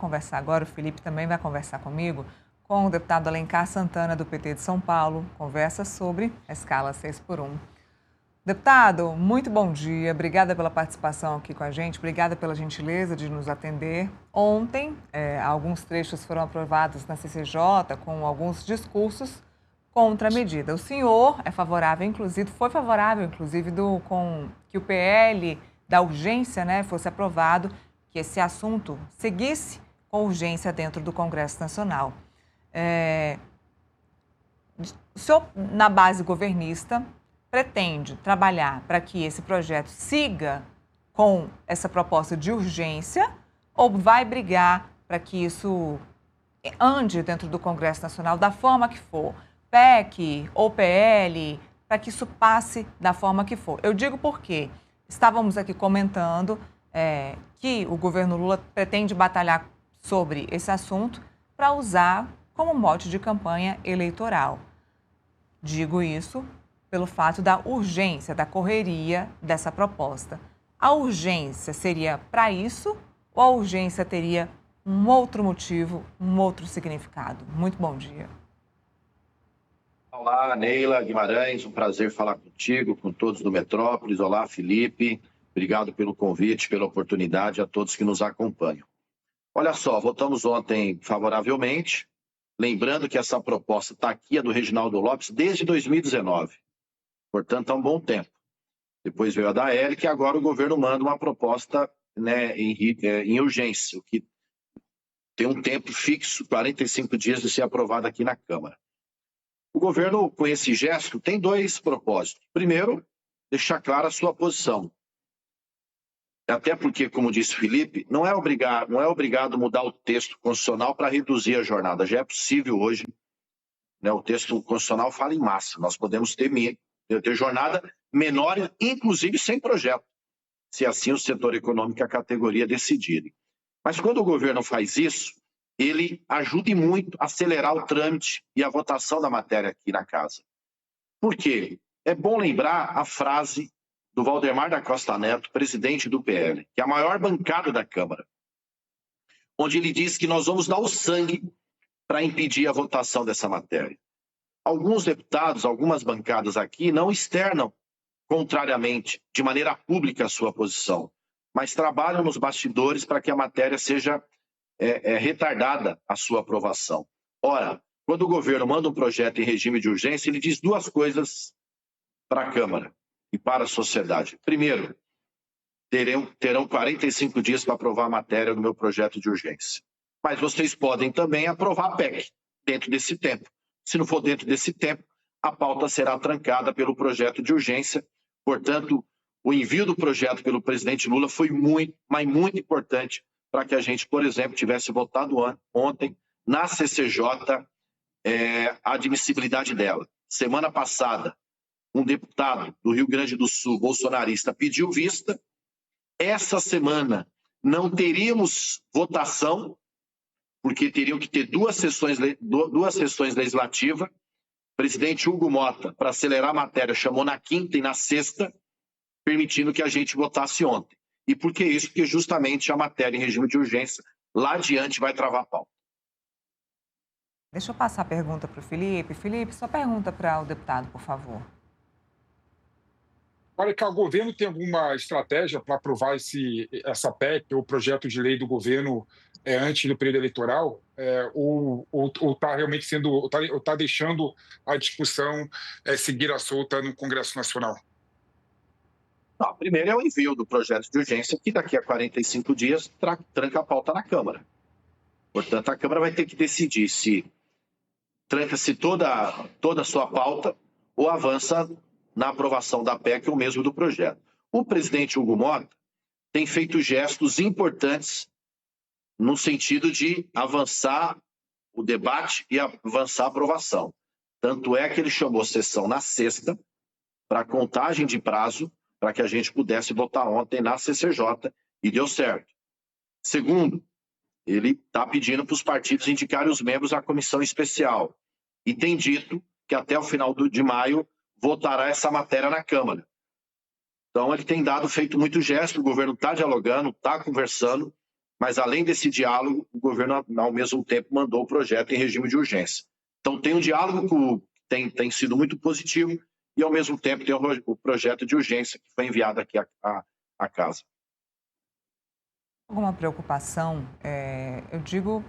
Conversar agora, o Felipe também vai conversar comigo, com o deputado Alencar Santana, do PT de São Paulo, conversa sobre a escala 6x1. Deputado, muito bom dia, obrigada pela participação aqui com a gente, obrigada pela gentileza de nos atender. Ontem, alguns trechos foram aprovados na CCJ com alguns discursos contra a medida. O senhor é favorável, inclusive, foi favorável, inclusive, com que o PL da urgência, né, fosse aprovado, que esse assunto seguisse com urgência dentro do Congresso Nacional. O senhor, na base governista, pretende trabalhar para que esse projeto siga com essa proposta de urgência ou vai brigar para que isso ande dentro do Congresso Nacional da forma que for, PEC ou PL, para que isso passe da forma que for? Eu digo porque estávamos aqui comentando que o governo Lula pretende batalhar sobre esse assunto para usar como mote de campanha eleitoral. Digo isso pelo fato da urgência, da correria dessa proposta. A urgência seria para isso ou a urgência teria um outro motivo, um outro significado? Muito bom dia. Olá, Neila Guimarães, um prazer falar contigo, com todos do Metrópolis. Olá, Felipe, obrigado pelo convite, pela oportunidade, a todos que nos acompanham. Olha só, votamos ontem favoravelmente, lembrando que essa proposta está aqui, a do Reginaldo Lopes, desde 2019, portanto, há um bom tempo. Depois veio a da Érica e agora o governo manda uma proposta, né, em urgência, o que tem um tempo fixo, 45 dias, de ser aprovada aqui na Câmara. O governo, com esse gesto, tem dois propósitos. Primeiro, deixar clara a sua posição. Até porque, como disse Felipe, não é obrigado mudar o texto constitucional para reduzir a jornada. Já é possível hoje, né, o texto constitucional fala em massa. Nós podemos ter jornada menor, inclusive sem projeto, se assim o setor econômico e a categoria decidirem. Mas quando o governo faz isso, ele ajuda muito a acelerar o trâmite e a votação da matéria aqui na casa. Por quê? É bom lembrar a frase do Valdemar da Costa Neto, presidente do PL, que é a maior bancada da Câmara, onde ele diz que nós vamos dar o sangue para impedir a votação dessa matéria. Alguns deputados, algumas bancadas aqui não externam, contrariamente, de maneira pública a sua posição, mas trabalham nos bastidores para que a matéria seja retardada a sua aprovação. Ora, quando o governo manda um projeto em regime de urgência, ele diz duas coisas para a Câmara e para a sociedade. Primeiro, terão 45 dias para aprovar a matéria do meu projeto de urgência. Mas vocês podem também aprovar a PEC dentro desse tempo. Se não for dentro desse tempo, a pauta será trancada pelo projeto de urgência. Portanto, o envio do projeto pelo presidente Lula foi muito, mas muito importante para que a gente, por exemplo, tivesse votado ontem na CCJ a admissibilidade dela. Semana passada, um deputado do Rio Grande do Sul, bolsonarista, pediu vista. Essa semana não teríamos votação, porque teriam que ter duas sessões legislativas. O presidente Hugo Mota, para acelerar a matéria, chamou na quinta e na sexta, permitindo que a gente votasse ontem. E por que isso? Porque justamente a matéria em regime de urgência, lá adiante, vai travar a pauta. Deixa eu passar a pergunta para o Felipe. Felipe, só pergunta para o deputado, por favor. Olha, que o governo tem alguma estratégia para aprovar essa PEC ou projeto de lei do governo antes do período eleitoral? Ou está realmente está deixando a discussão seguir a solta no Congresso Nacional? Não, primeiro é o envio do projeto de urgência, que daqui a 45 dias tranca a pauta na Câmara. Portanto, a Câmara vai ter que decidir se tranca-se toda a sua pauta ou avança na aprovação da PEC ou mesmo do projeto. O presidente Hugo Mota tem feito gestos importantes no sentido de avançar o debate e avançar a aprovação. Tanto é que ele chamou sessão na sexta para contagem de prazo para que a gente pudesse votar ontem na CCJ e deu certo. Segundo, ele está pedindo para os partidos indicarem os membros da comissão especial e tem dito que até o final de maio votará essa matéria na Câmara. Então, ele tem feito muito gesto, o governo está dialogando, está conversando, Mas, além desse diálogo, o governo, ao mesmo tempo, mandou o projeto em regime de urgência. Então, tem um diálogo que tem sido muito positivo e, ao mesmo tempo, tem o projeto de urgência que foi enviado aqui à casa. Alguma preocupação, eu digo,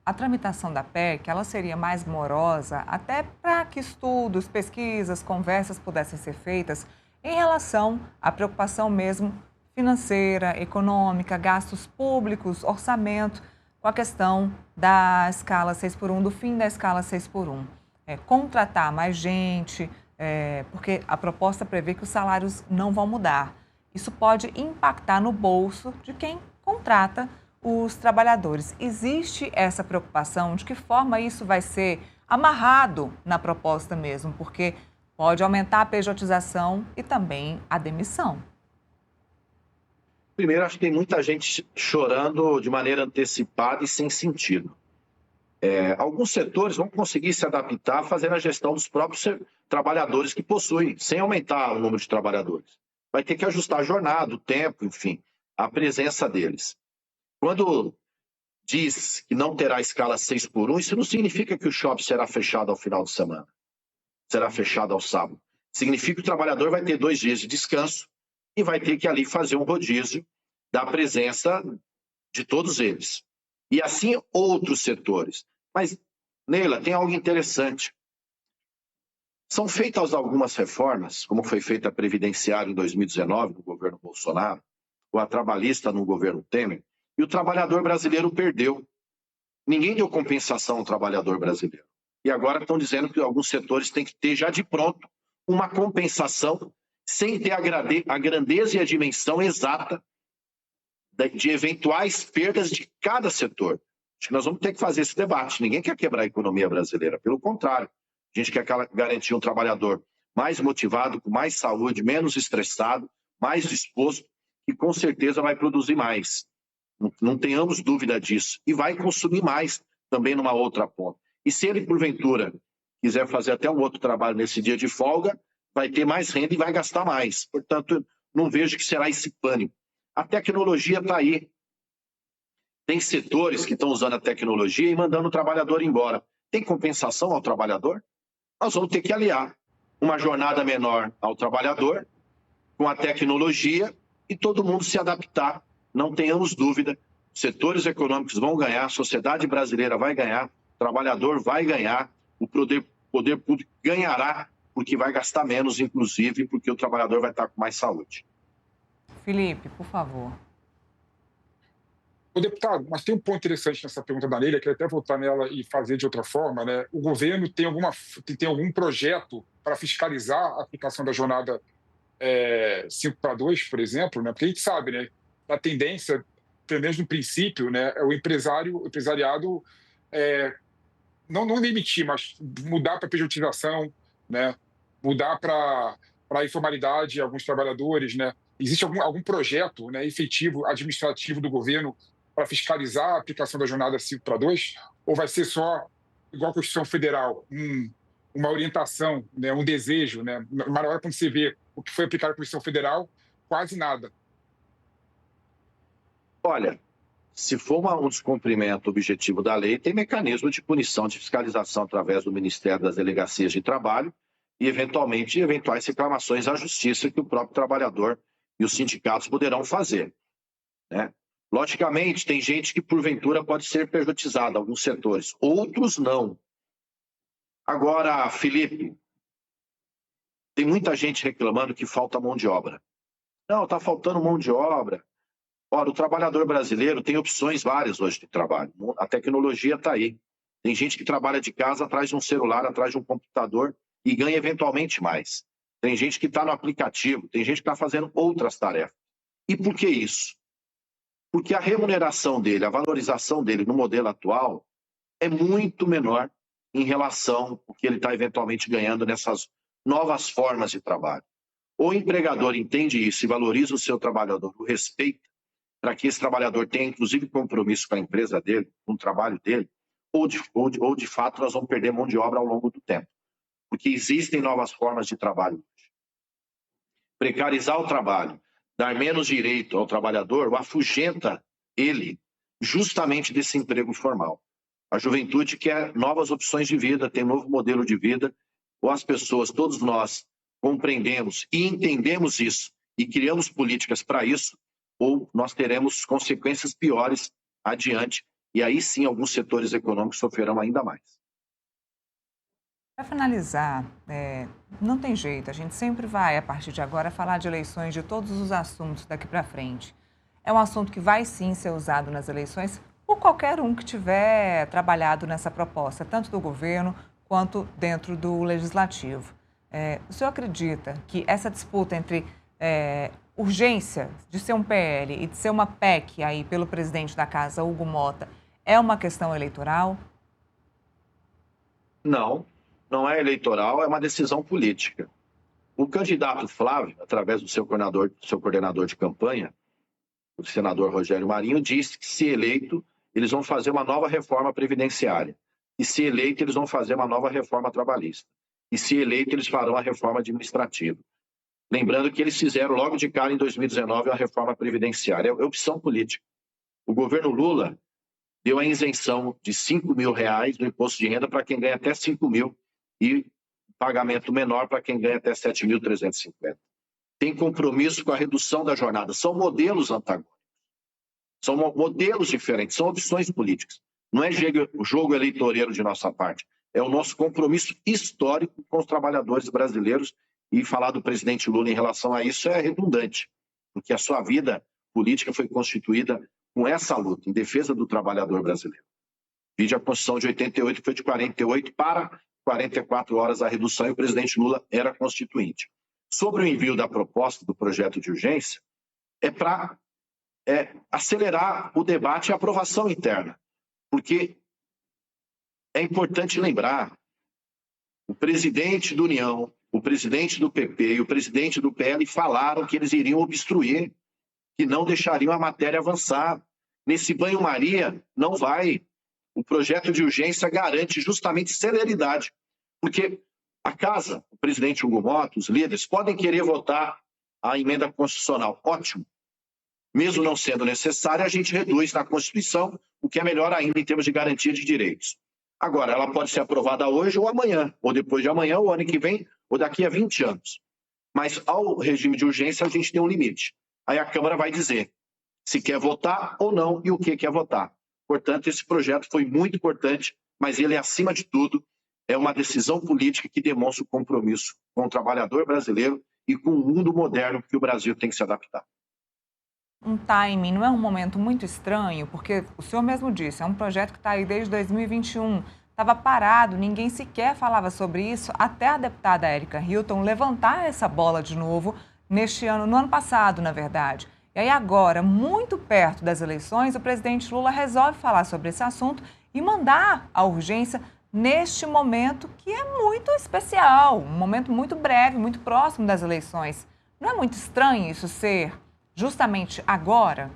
a tramitação da PEC, ela seria mais morosa até para que estudos, pesquisas, conversas pudessem ser feitas em relação à preocupação mesmo financeira, econômica, gastos públicos, orçamento, com a questão da escala 6x1, do fim da escala 6x1. Contratar mais gente, porque a proposta prevê que os salários não vão mudar. Isso pode impactar no bolso de quem contrata os trabalhadores. Existe essa preocupação? De que forma isso vai ser amarrado na proposta mesmo? Porque pode aumentar a pejotização e também a demissão. Primeiro, acho que tem muita gente chorando de maneira antecipada e sem sentido. Alguns setores vão conseguir se adaptar fazendo a gestão dos próprios trabalhadores que possuem, sem aumentar o número de trabalhadores. Vai ter que ajustar a jornada, o tempo, enfim, a presença deles. Quando diz que não terá escala 6x1, isso não significa que o shopping será fechado ao final de semana, será fechado ao sábado. Significa que o trabalhador vai ter 2 dias de descanso e vai ter que ali fazer um rodízio da presença de todos eles. E assim outros setores. Mas, Neila, tem algo interessante. São feitas algumas reformas, como foi feita a Previdenciária em 2019, no governo Bolsonaro, ou a trabalhista no governo Temer, e o trabalhador brasileiro perdeu. Ninguém deu compensação ao trabalhador brasileiro. E agora estão dizendo que alguns setores têm que ter já de pronto uma compensação sem ter a grandeza e a dimensão exata de eventuais perdas de cada setor. Acho que nós vamos ter que fazer esse debate. Ninguém quer quebrar a economia brasileira, pelo contrário. A gente quer garantir um trabalhador mais motivado, com mais saúde, menos estressado, mais disposto, que com certeza vai produzir mais. Não tenhamos dúvida disso. E vai consumir mais também numa outra ponta. E se ele, porventura, quiser fazer até um outro trabalho nesse dia de folga, vai ter mais renda e vai gastar mais. Portanto, não vejo que será esse pânico. A tecnologia está aí. Tem setores que estão usando a tecnologia e mandando o trabalhador embora. Tem compensação ao trabalhador? Nós vamos ter que aliar uma jornada menor ao trabalhador com a tecnologia e todo mundo se adaptar. Não tenhamos dúvida, setores econômicos vão ganhar, a sociedade brasileira vai ganhar, o trabalhador vai ganhar, o poder público ganhará, porque vai gastar menos, inclusive, porque o trabalhador vai estar com mais saúde. Felipe, por favor. Ô, deputado, mas tem um ponto interessante nessa pergunta da Neila, queria até voltar nela e fazer de outra forma, né? O governo tem algum projeto para fiscalizar a aplicação da jornada 5x2, por exemplo, né? Porque a gente sabe, né? A tendência, pelo menos no princípio, né, é o empresariado não demitir, mas mudar para a pejotização, né? Mudar para a informalidade de alguns trabalhadores, né? Existe algum projeto, né, efetivo, administrativo do governo para fiscalizar a aplicação da jornada 5x2? Ou vai ser só, igual a Constituição Federal, uma orientação, né, um desejo, né? Mas na hora quando você vê o que foi aplicado à Constituição Federal, quase nada. Olha, se for um descumprimento objetivo da lei, tem mecanismo de punição, de fiscalização através do Ministério das Delegacias de Trabalho e, eventuais reclamações à Justiça que o próprio trabalhador e os sindicatos poderão fazer, né? Logicamente, tem gente que, porventura, pode ser pejotizada, alguns setores, outros não. Agora, Felipe, tem muita gente reclamando que falta mão de obra. Não, está faltando mão de obra. Ora, o trabalhador brasileiro tem opções várias hoje de trabalho. A tecnologia está aí. Tem gente que trabalha de casa atrás de um celular, atrás de um computador e ganha eventualmente mais. Tem gente que está no aplicativo, tem gente que está fazendo outras tarefas. E por que isso? Porque a remuneração dele, a valorização dele no modelo atual é muito menor em relação ao que ele está eventualmente ganhando nessas novas formas de trabalho. O empregador entende isso e valoriza o seu trabalhador, o respeita, para que esse trabalhador tenha, inclusive, compromisso com a empresa dele, com o trabalho dele, ou de fato nós vamos perder mão de obra ao longo do tempo. Porque existem novas formas de trabalho hoje. Precarizar o trabalho, dar menos direito ao trabalhador, o afugenta ele justamente desse emprego formal. A juventude quer novas opções de vida, tem um novo modelo de vida, ou as pessoas, todos nós, compreendemos e entendemos isso e criamos políticas para isso, ou nós teremos consequências piores adiante, e aí sim alguns setores econômicos sofrerão ainda mais. Para finalizar, não tem jeito, a gente sempre vai, a partir de agora, falar de eleições, de todos os assuntos daqui para frente. É um assunto que vai sim ser usado nas eleições por qualquer um que tiver trabalhado nessa proposta, tanto do governo quanto dentro do legislativo. O senhor acredita que essa disputa entre urgência de ser um PL e de ser uma PEC aí pelo presidente da casa, Hugo Mota, é uma questão eleitoral? Não, não é eleitoral, é uma decisão política. O candidato Flávio, através do seu coordenador de campanha, o senador Rogério Marinho, disse que, se eleito, eles vão fazer uma nova reforma previdenciária. E, se eleito, eles vão fazer uma nova reforma trabalhista. E, se eleito, eles farão a reforma administrativa. Lembrando que eles fizeram logo de cara, em 2019, a reforma previdenciária. É opção política. O governo Lula deu a isenção de R$ 5.000 no imposto de renda para quem ganha até 5 mil e pagamento menor para quem ganha até 7.350. Tem compromisso com a redução da jornada. São modelos antagônicos. São modelos diferentes, são opções políticas. Não é jogo eleitoreiro de nossa parte. É o nosso compromisso histórico com os trabalhadores brasileiros, e falar do presidente Lula em relação a isso é redundante, porque a sua vida política foi constituída com essa luta em defesa do trabalhador brasileiro. Vide a Constituição de 88, que foi de 48 para 44 horas a redução, e o presidente Lula era constituinte. Sobre o envio da proposta do projeto de urgência, é para acelerar o debate e a aprovação interna, porque é importante lembrar, o presidente do União, o presidente do PP e o presidente do PL falaram que eles iriam obstruir, que não deixariam a matéria avançar. Nesse banho-maria, não vai. O projeto de urgência garante justamente celeridade, porque a casa, o presidente Hugo Mota, os líderes, podem querer votar a emenda constitucional. Ótimo. Mesmo não sendo necessária, a gente reduz na Constituição, o que é melhor ainda em termos de garantia de direitos. Agora, ela pode ser aprovada hoje ou amanhã, ou depois de amanhã, ou ano que vem, ou daqui a 20 anos. Mas ao regime de urgência, a gente tem um limite. Aí a Câmara vai dizer se quer votar ou não e o que quer votar. Portanto, esse projeto foi muito importante, mas ele, acima de tudo, é uma decisão política que demonstra o compromisso com o trabalhador brasileiro e com o mundo moderno que o Brasil tem que se adaptar. Um timing, não é um momento muito estranho? Porque o senhor mesmo disse, é um projeto que está aí desde 2021, estava parado, ninguém sequer falava sobre isso, até a deputada Érica Hilton levantar essa bola de novo neste ano, no ano passado, na verdade. E aí agora, muito perto das eleições, o presidente Lula resolve falar sobre esse assunto e mandar a urgência neste momento que é muito especial, um momento muito breve, muito próximo das eleições. Não é muito estranho isso ser justamente agora?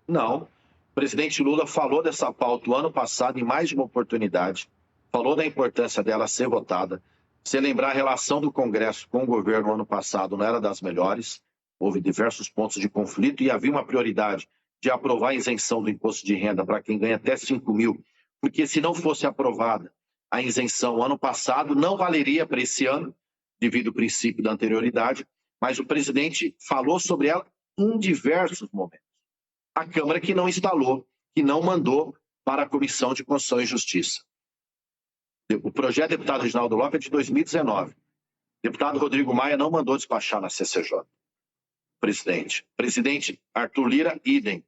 Não. O presidente Lula falou dessa pauta o ano passado em mais de uma oportunidade, falou da importância dela ser votada. Se lembrar, a relação do Congresso com o governo no ano passado não era das melhores, houve diversos pontos de conflito e havia uma prioridade de aprovar a isenção do imposto de renda para quem ganha até 5 mil, porque se não fosse aprovada a isenção ano passado, não valeria para esse ano, devido ao princípio da anterioridade, mas o presidente falou sobre ela em diversos momentos. A Câmara que não instalou, que não mandou para a Comissão de Constituição e Justiça. O projeto do deputado Reginaldo Lopes é de 2019. O deputado Rodrigo Maia não mandou despachar na CCJ. Presidente Arthur Lira, idem.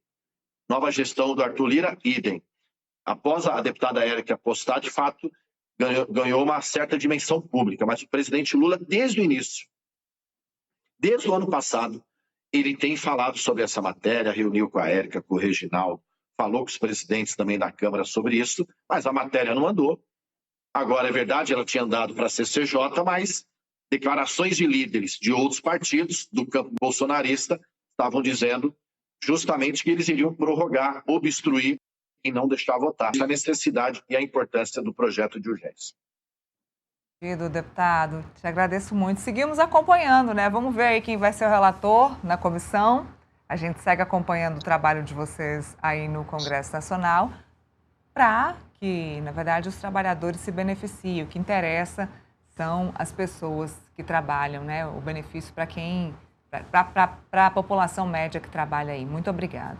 Nova gestão do Arthur Lira, idem. Após a deputada Érica postar, de fato, ganhou uma certa dimensão pública, mas o presidente Lula, desde o início, desde o ano passado, ele tem falado sobre essa matéria, reuniu com a Érica, com o Reginaldo, falou com os presidentes também da Câmara sobre isso, mas a matéria não andou. Agora, é verdade, ela tinha andado para a CCJ, mas declarações de líderes de outros partidos, do campo bolsonarista, estavam dizendo justamente que eles iriam prorrogar, obstruir e não deixar votar. Essa necessidade e a importância do projeto de urgência. Querido deputado, te agradeço muito. Seguimos acompanhando, né? Vamos ver aí quem vai ser o relator na comissão. A gente segue acompanhando o trabalho de vocês aí no Congresso Nacional para que, na verdade, os trabalhadores se beneficiem. O que interessa são as pessoas que trabalham, né? O benefício para quem, para a população média que trabalha aí. Muito obrigada.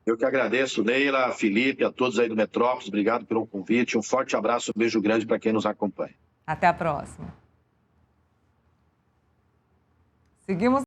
Eu que agradeço, Neila, Felipe, a todos aí do Metrópolis. Obrigado pelo convite. Um forte abraço, um beijo grande para quem nos acompanha. Até a próxima. Seguimos.